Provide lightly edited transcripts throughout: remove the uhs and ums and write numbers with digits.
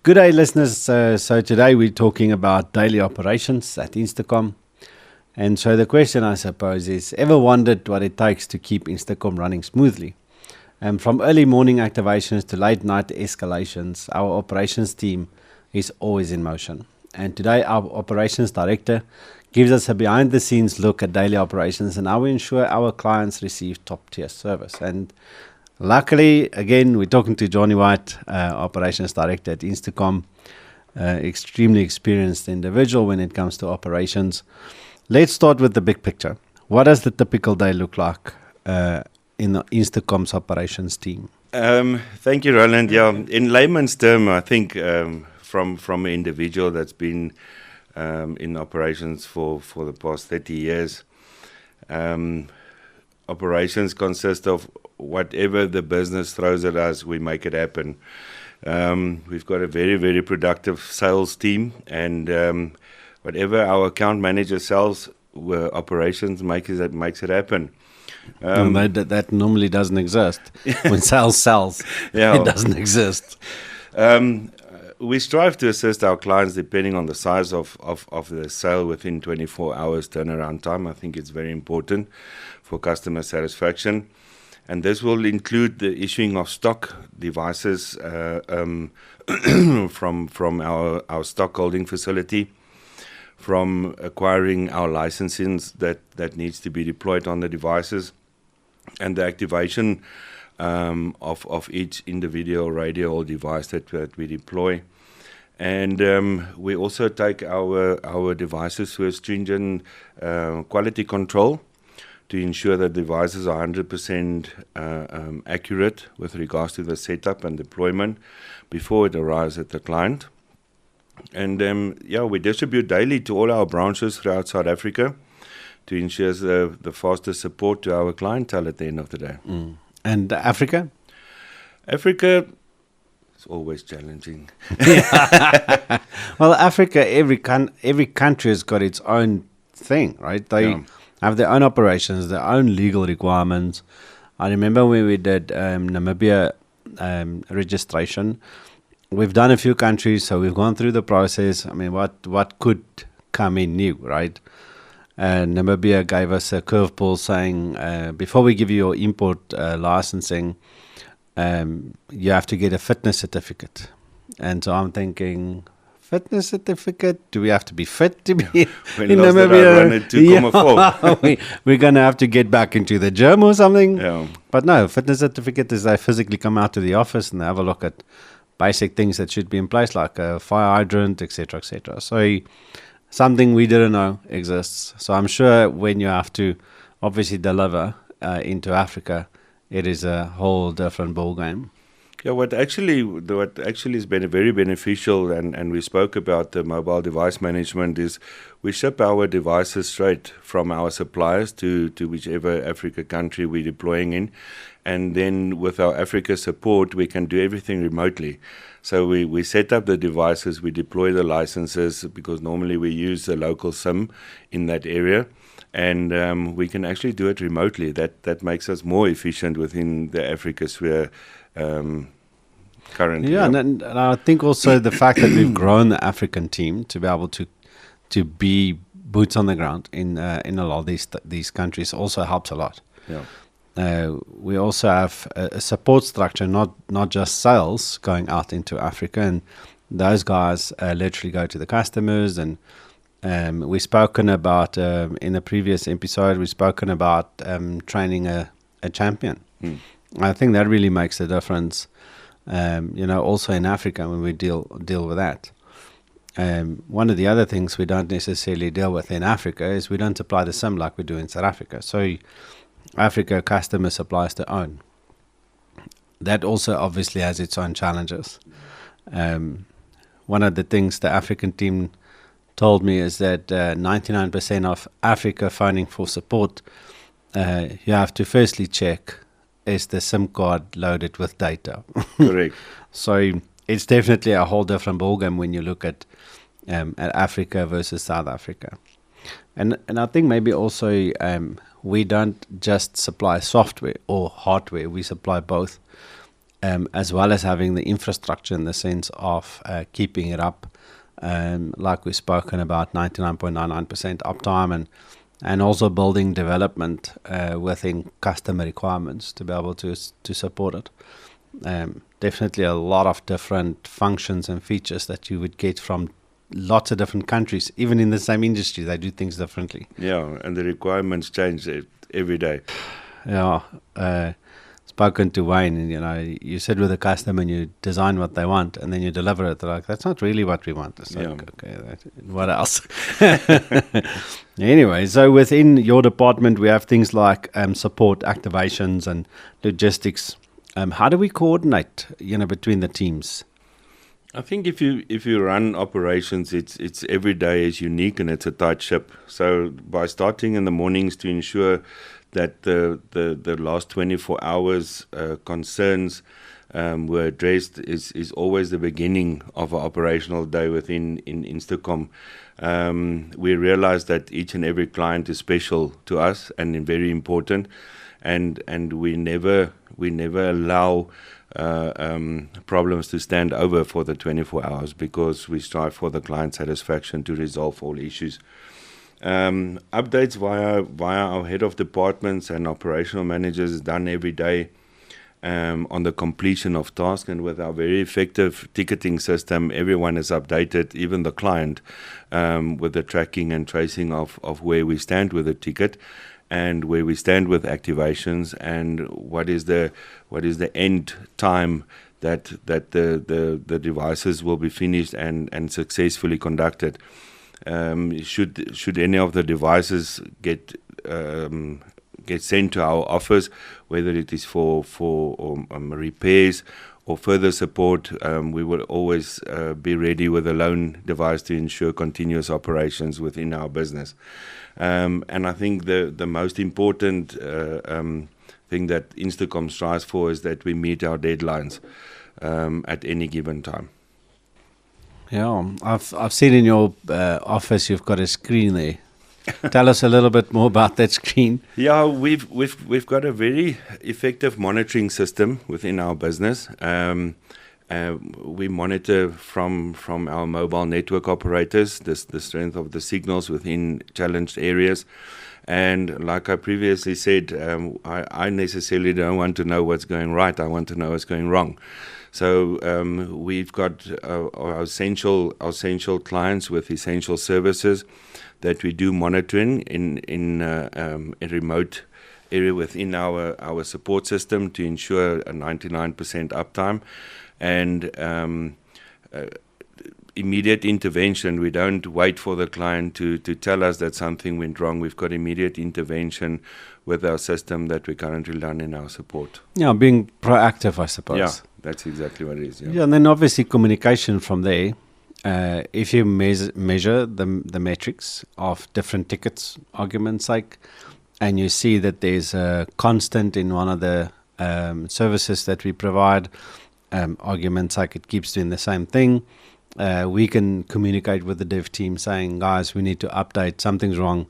Good day, listeners. So today we're talking about daily operations at Instacom. And so the question, I suppose, is ever wondered what it takes to keep Instacom running smoothly? And from early morning activations to late night escalations, our operations team is always in motion. And today our operations director gives us a behind the scenes look at daily operations and how we ensure our clients receive top tier service. And luckily, again, we're talking to Johnny White, operations director at Instacom, extremely experienced individual when it comes to operations. Let's start with the big picture. What does the typical day look like in the Instacom's operations team? Thank you, Roland. Yeah, in layman's term, I think from an individual that's been in operations for the past 30 years, operations consist of whatever the business throws at us, we make it happen. We've got a very, very productive sales team, and whatever our account manager sells, operations makes it happen. That normally doesn't exist. When sales sells, it doesn't exist. We strive to assist our clients depending on the size of the sale within 24 hours turnaround time. I think it's very important for customer satisfaction. And this will include the issuing of stock devices from our stock holding facility, from acquiring our licenses that needs to be deployed on the devices, and the activation of each individual radio or device that we deploy. And we also take our devices through a stringent quality control to ensure that devices are 100% accurate with regards to the setup and deployment before it arrives at the client. And we distribute daily to all our branches throughout South Africa to ensure the fastest support to our clientele at the end of the day. And Africa? Africa is always challenging. Well, Africa, every country has got its own thing, right? They have their own operations, their own legal requirements. I remember when we did Namibia registration, we've done a few countries, so we've gone through the process. I mean, what could come in new, right? And Namibia gave us a curveball saying, before we give you your import licensing, you have to get a fitness certificate. And so I'm thinking, fitness certificate? Do we have to be fit to be in Namibia? We're going to have to get back into the gym or something. Yeah. But no, fitness certificate is they physically come out to the office and they have a look at basic things that should be in place, like a fire hydrant, etc., etc. So something we didn't know exists. So I'm sure when you have to obviously deliver into Africa, it is a whole different ball game. Yeah, what actually has been very beneficial, and we spoke about the mobile device management, is we ship our devices straight from our suppliers to whichever Africa country we're deploying in. And then with our Africa support, we can do everything remotely. So we set up the devices, we deploy the licenses, because normally we use the local SIM in that area. And we can actually do it remotely. That makes us more efficient within the Africa sphere currently. Yeah, and I think also the fact that we've grown the African team to be able to be boots on the ground in a lot of these countries also helps a lot. Yeah. We also have a support structure, not just sales going out into Africa, and those guys literally go to the customers. And we've spoken about in the previous episode, we've spoken about training a champion. I think that really makes a difference. Also in Africa when we deal with that. One of the other things we don't necessarily deal with in Africa is we don't supply the SIM like we do in South Africa. So Africa customer supplies their own. That also obviously has its own challenges. One of the things the African team told me is that 99% of Africa phoning for support, you have to firstly check, is the SIM card loaded with data? Correct. So it's definitely a whole different ballgame when you look at Africa versus South Africa. And I think maybe also we don't just supply software or hardware, we supply both. as well as having the infrastructure in the sense of keeping it up. Like we've spoken about, 99.99% uptime, and also building development within customer requirements to be able to support it. Definitely a lot of different functions and features that you would get from lots of different countries. Even in the same industry, they do things differently. Yeah, and the requirements change every day. Yeah. Spoken to Wayne, and you sit with a customer and you design what they want, and then you deliver it. They're like, that's not really what we want. It's like, okay, what else? Anyway, so within your department, we have things like support, activations, and logistics. How do we coordinate, between the teams? I think if you run operations, it's every day is unique and it's a tight ship. So by starting in the mornings to ensure that the last 24 hours concerns were addressed is always the beginning of an operational day within Instacom. We realize that each and every client is special to us and very important, and we never allow problems to stand over for the 24 hours because we strive for the client satisfaction to resolve all issues. Updates via our head of departments and operational managers is done every day on the completion of tasks, and with our very effective ticketing system, everyone is updated, even the client, with the tracking and tracing of where we stand with the ticket and where we stand with activations and what is the end time that the devices will be finished and successfully conducted. Should any of the devices get sent to our office, whether it is for repairs or further support, we will always be ready with a loan device to ensure continuous operations within our business. And I think the most important thing that Instacom strives for is that we meet our deadlines at any given time. Yeah, I've seen in your office you've got a screen there. Tell us a little bit more about that screen. Yeah, we've got a very effective monitoring system within our business. We monitor from our mobile network operators the strength of the signals within challenged areas. And like I previously said, I necessarily don't want to know what's going right. I want to know what's going wrong. So we've got our essential clients with essential services that we do monitoring in a remote area within our support system to ensure a 99% uptime and immediate intervention. We don't wait for the client to tell us that something went wrong. We've got immediate intervention with our system that we currently run in our support. Yeah, being proactive, I suppose. Yeah, that's exactly what it is. Yeah, and then obviously communication from there. If you measure the metrics of different tickets, argument's sake, and you see that there's a constant in one of the services that we provide, argument's sake, it keeps doing the same thing, we can communicate with the dev team saying, guys, we need to update, something's wrong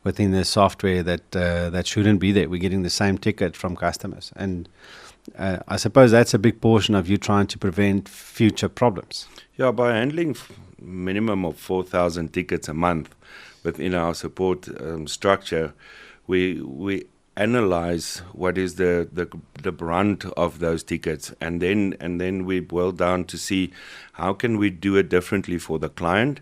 within the software that shouldn't be there. We're getting the same ticket from customers. And I suppose that's a big portion of you trying to prevent future problems. Yeah, by handling minimum of 4,000 tickets a month within our support structure, we analyze what is the brunt of those tickets, and then we boil down to see how can we do it differently for the client.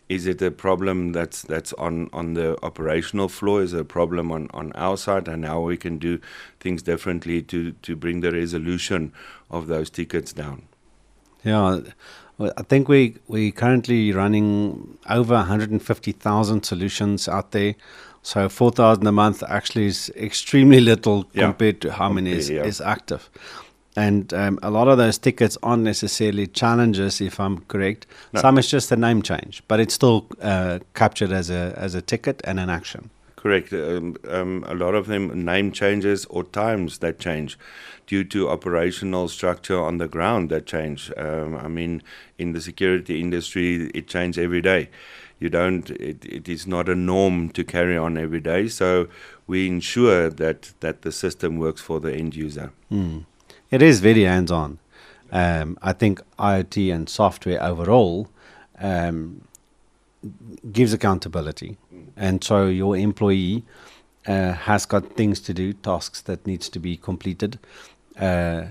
Is it a problem that's on the operational floor? Is it a problem on our side? And how we can do things differently to bring the resolution of those tickets down. Yeah, well, I think we currently running over 150,000 solutions out there. So 4,000 a month actually is extremely little compared to how many is active. And a lot of those tickets aren't necessarily challenges, if I'm correct. No. Some is just a name change, but it's still captured as a ticket and an action. Correct. A lot of them name changes or times that change due to operational structure on the ground that change. I mean, in the security industry, it changes every day. It is not a norm to carry on every day. So we ensure that the system works for the end user. Mm. It is very hands-on. I think IoT and software overall um, gives accountability, and so your employee has got things to do, tasks that needs to be completed, uh,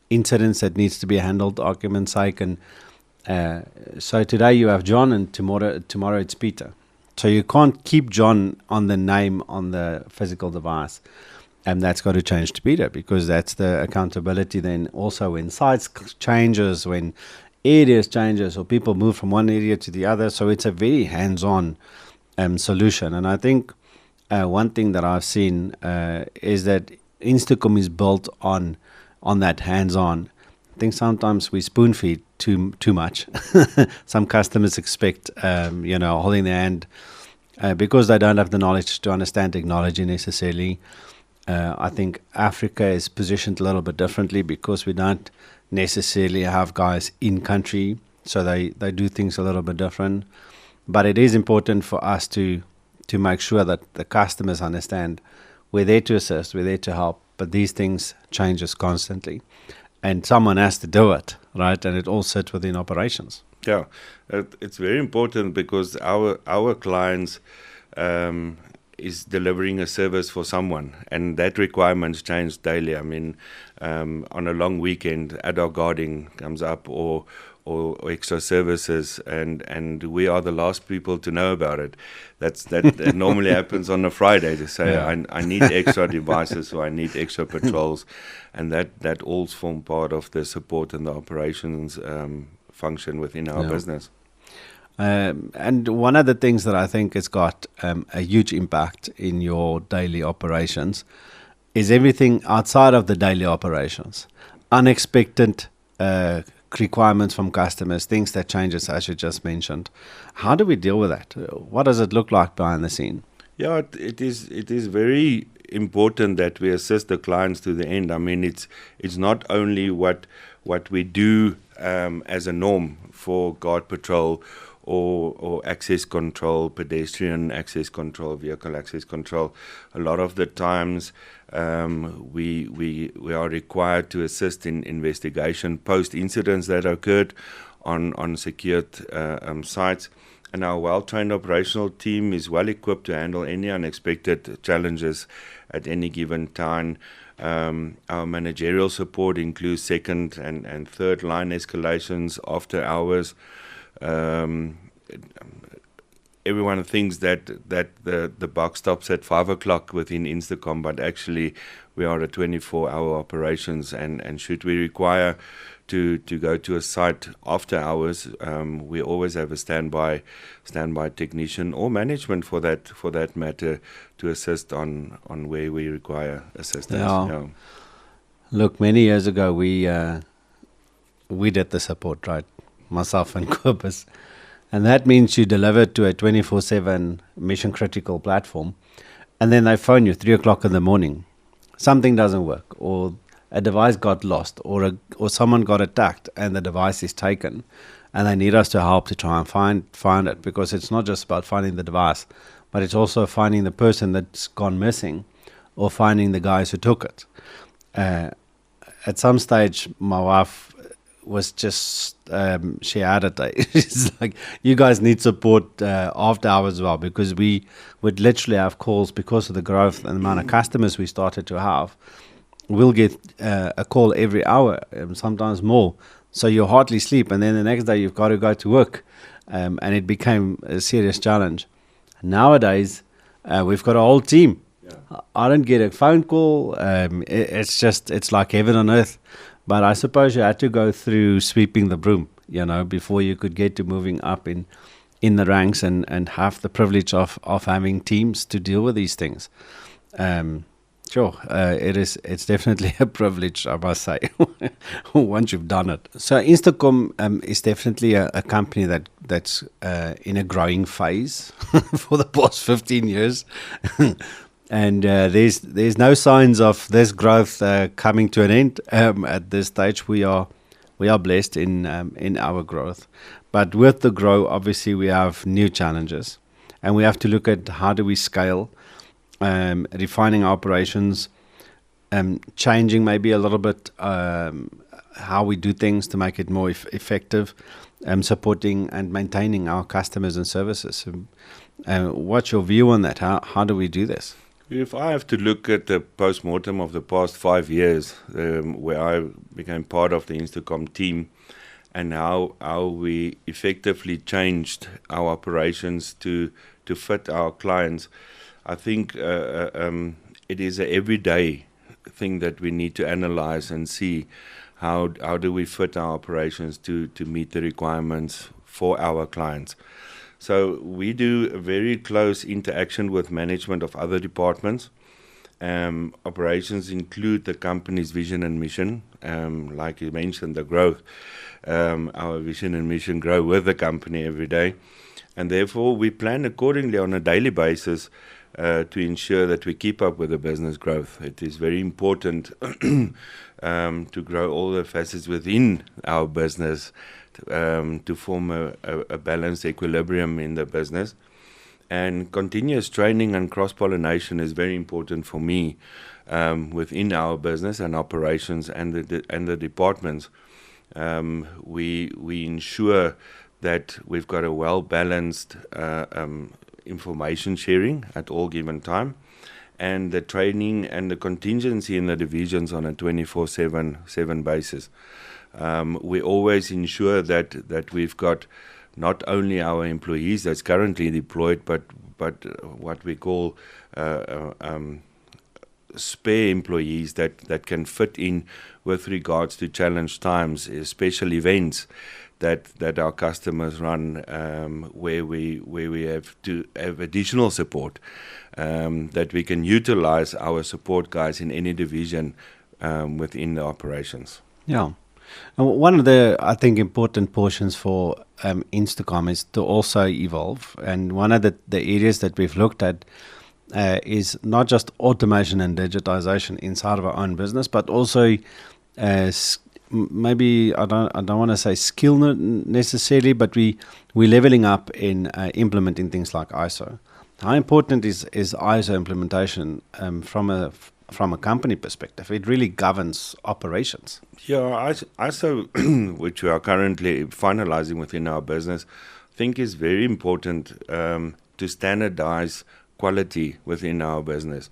incidents that needs to be handled, argument's sake, and so today you have John, and tomorrow it's Peter. So you can't keep John on the name on the physical device, and that's got to change to Peter, because that's the accountability. Then also when sites changes, when areas changes, or people move from one area to the other, so it's a very hands-on solution. And I think one thing that I've seen is that Instacom is built on that hands-on. I think sometimes we spoon feed too much. Some customers expect holding their hand because they don't have the knowledge to understand technology necessarily. I think Africa is positioned a little bit differently because we don't necessarily have guys in country, so they do things a little bit different. But it is important for us to make sure that the customers understand we're there to assist, we're there to help, but these things changes constantly, and someone has to do it, right? And it all sits within operations. Yeah, it's very important because our clients is delivering a service for someone, and that requirements change daily. I mean, on a long weekend, adult guarding comes up, or extra services, and we are the last people to know about it. That normally happens on a Friday. They say, yeah. I need extra devices, or I need extra patrols, and that all form part of the support and the operations function within our business. And one of the things that I think has got a huge impact in your daily operations is everything outside of the daily operations. Unexpected requirements from customers, things that changes, as you just mentioned. How do we deal with that? What does it look like behind the scene? Yeah, it is very important that we assist the clients to the end. I mean, it's not only what we do as a norm for guard patrol or access control, pedestrian access control, vehicle access control. A lot of the times we are required to assist in investigation post incidents that occurred on secured sites. And our well-trained operational team is well equipped to handle any unexpected challenges at any given time. Our managerial support includes second and third line escalations after hours. Everyone thinks that the buck stops at 5 o'clock within Instacom, but actually we are a 24-hour operations, and should we require to go to a site after hours, we always have a standby technician or management for that matter to assist on where we require assistance. Yeah. Look, many years ago we did the support, right? Myself and Cobus. And that means you deliver to a 24/7 mission critical platform, and then they phone you 3 o'clock in the morning. Something doesn't work, or a device got lost, or someone got attacked and the device is taken, and they need us to help to try and find it, because it's not just about finding the device, but it's also finding the person that's gone missing, or finding the guys who took it. At some stage, my wife was just she had it. She's like, you guys need support after hours as well, because we would literally have calls because of the growth and the amount of customers we started to have. We'll get a call every hour, sometimes more, so you hardly sleep, and then the next day you've got to go to work, and it became a serious challenge. Nowadays we've got a whole team. I don't get a phone call. It's like heaven on earth. But I suppose you had to go through sweeping the broom, before you could get to moving up in the ranks and have the privilege of having teams to deal with these things. Sure, it's definitely a privilege, I must say, once you've done it. So Instacom is definitely a company that's in a growing phase for the past 15 years. And there's no signs of this growth coming to an end at this stage. We are blessed in our growth, but with the grow, obviously we have new challenges, and we have to look at how do we scale, refining our operations, changing maybe a little bit how we do things to make it more effective, supporting and maintaining our customers and services. What's your view on that? How do we do this? If I have to look at the post-mortem of the past 5 years, where I became part of the Instacom team, and how we effectively changed our operations to fit our clients, I think it is an everyday thing that we need to analyze and see how do we fit our operations to meet the requirements for our clients. So we do a very close interaction with management of other departments. Operations include the company's vision and mission. Like you mentioned, the growth. Our vision and mission grow with the company every day. And therefore, we plan accordingly on a daily basis to ensure that we keep up with the business growth. It is very important to grow all the facets within our business to form a balanced equilibrium in the business. And continuous training and cross-pollination is very important for me within our business and operations and the departments. We ensure that we've got a well-balanced information sharing at all given time, and the training and the contingency in the divisions on a 24/7 basis. We always ensure that we've got not only our employees that's currently deployed, but what we call spare employees that can fit in with regards to challenge times, special events that our customers run, where we have to have additional support, that we can utilize our support guys in any division within the operations. Yeah. And one of the, I think, important portions for Instacom is to also evolve. And one of the areas that we've looked at is not just automation and digitization inside of our own business, but also maybe I don't want to say skill necessarily, but we're leveling up in implementing things like ISO. How important is ISO implementation from a company perspective? It really governs operations. Yeah, ISO, which we are currently finalizing within our business, I think is very important to standardize quality within our business.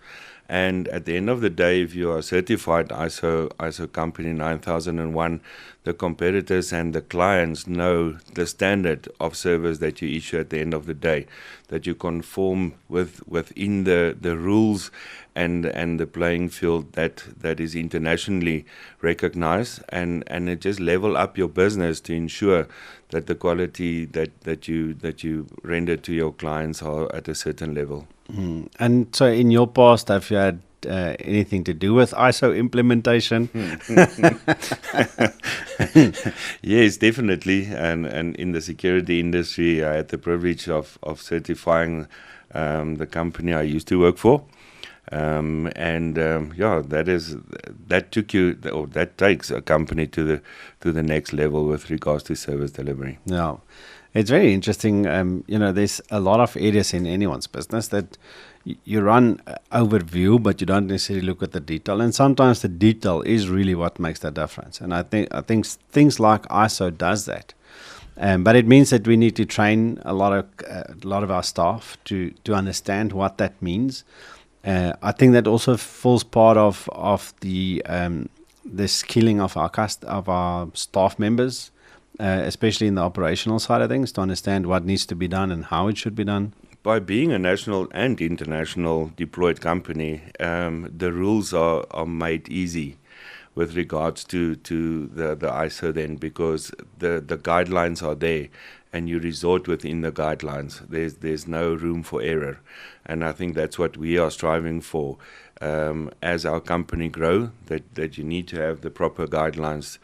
And at the end of the day, if you are certified ISO company 9001, the competitors and the clients know the standard of service that you issue at the end of the day, that you conform within the rules and the playing field that is internationally recognized, and it just level up your business to ensure that the quality that you render to your clients are at a certain level. And so in your past, have you had anything to do with ISO implementation? Yes, definitely. And in the security industry, I had the privilege of certifying the company I used to work for. That takes a company to the next level with regards to service delivery. Yeah. It's very interesting. There's a lot of areas in anyone's business that you run overview, but you don't necessarily look at the detail. And sometimes the detail is really what makes the difference. And I think things like ISO does that. But it means that we need to train a lot of our staff to understand what that means. I think that also falls part of the skilling of our staff members. Especially in the operational side of things, to understand what needs to be done and how it should be done. By being a national and international deployed company, the rules are made easy with regards to the ISO then, because the guidelines are there and you resort within the guidelines. There's no room for error. And I think that's what we are striving for as our company grow, that you need to have the proper guidelines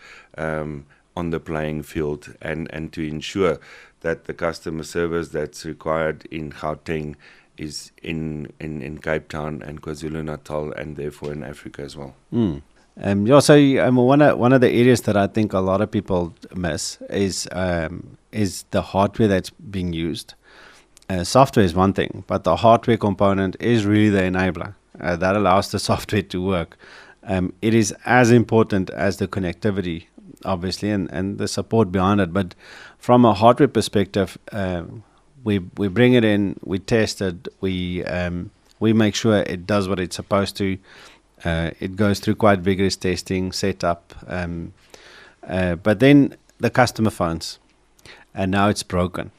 on the playing field, and to ensure that the customer service that's required in Gauteng is in Cape Town and KwaZulu-Natal, and therefore in Africa as well. One of the areas that I think a lot of people miss is the hardware that's being used. Software is one thing, but the hardware component is really the enabler that allows the software to work. It is as important as the connectivity, obviously, and the support behind it. But from a hardware perspective, we bring it in, we test it, we make sure it does what it's supposed to. It goes through quite vigorous testing, setup, but then the customer phones, and now it's broken,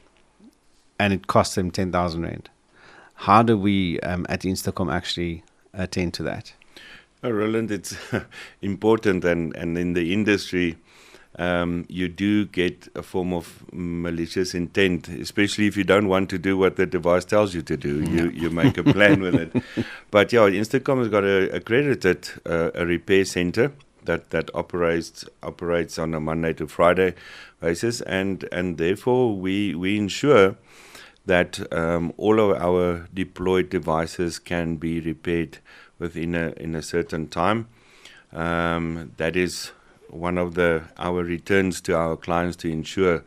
and it costs them 10,000 rand. How do we at Instacom actually attend to that? Roland, it's important, and in the industry, you do get a form of malicious intent, especially if you don't want to do what the device tells you to do. You make a plan with it. But yeah, Instacom has got a accredited a repair center that operates on a Monday to Friday basis, and therefore we ensure that all of our deployed devices can be repaired within a certain time. That is one of our returns to our clients, to ensure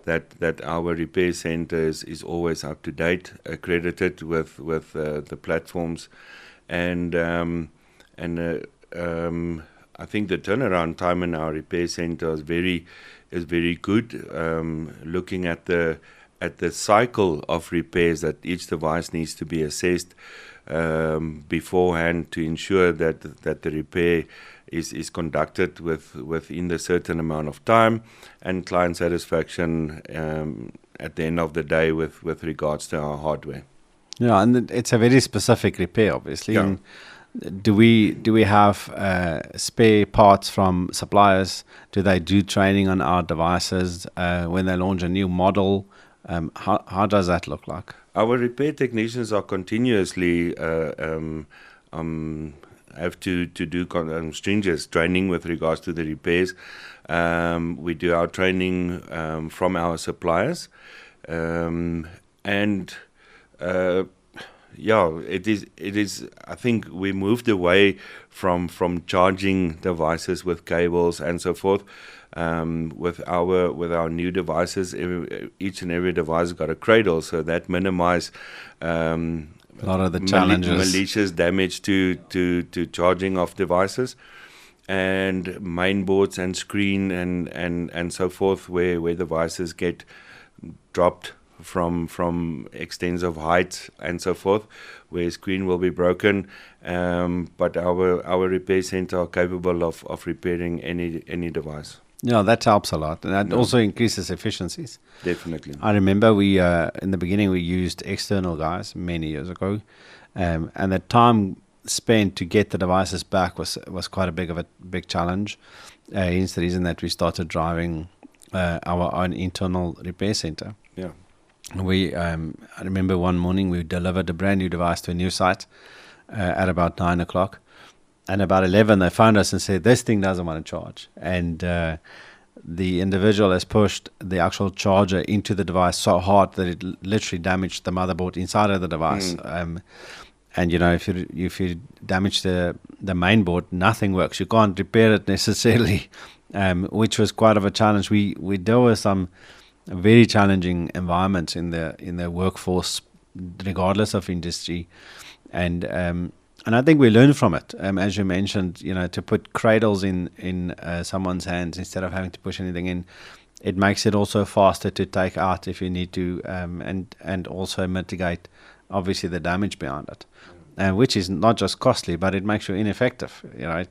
that our repair center is always up to date, accredited with the platforms, and I think the turnaround time in our repair center is very good. Looking at the cycle of repairs, that each device needs to be assessed beforehand to ensure that the repair is conducted within a certain amount of time, and client satisfaction at the end of the day with regards to our hardware. Yeah, and it's a very specific repair, obviously. Yeah. And do we have spare parts from suppliers? Do they do training on our devices when they launch a new model? How does that look like? Our repair technicians are continuously have to do stringent training with regards to the repairs. We do our training from our suppliers, and it is. I think we moved away from charging devices with cables and so forth. With our new devices, each and every device got a cradle, so that minimize A lot of the challenges, malicious damage to charging of devices, and main boards and screen and so forth, where devices get dropped from extensive height and so forth, where screen will be broken. But our repair center are capable of repairing any device. Yeah, that helps a lot, and that also increases efficiencies. Definitely. I remember we in the beginning we used external guys many years ago, and the time spent to get the devices back was quite a big challenge. Hence the reason that we started driving our own internal repair center. Yeah. I remember one morning we delivered a brand new device to a new site at about 9 o'clock. And about 11, they phoned us and said, this thing doesn't want to charge. And the individual has pushed the actual charger into the device so hard that it literally damaged the motherboard inside of the device. And, you know, if you damage the main board, nothing works. You can't repair it necessarily, which was quite of a challenge. We deal with some very challenging environments in the workforce, regardless of industry. And I think we learn from it. As you mentioned, you know, to put cradles in someone's hands instead of having to push anything in, it makes it also faster to take out if you need to, and also mitigate, obviously, the damage behind it, which is not just costly, but it makes you ineffective. You know,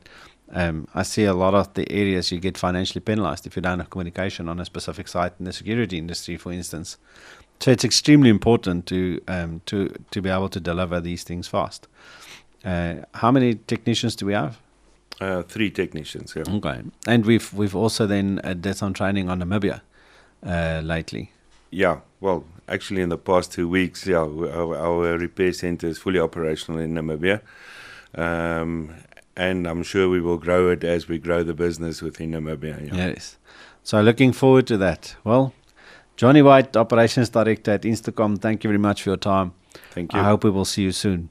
I see a lot of the areas you get financially penalized if you don't have communication on a specific site in the security industry, for instance. So it's extremely important to be able to deliver these things fast. How many technicians do we have? 3 technicians. Yeah. Okay, and we've also then did some training on Namibia lately. Yeah. Well, actually, in the past 2 weeks, our repair center is fully operational in Namibia, and I'm sure we will grow it as we grow the business within Namibia. Yeah. Yes. So looking forward to that. Well, Johnny White, Operations Director at Instacom, thank you very much for your time. Thank you. I hope we will see you soon.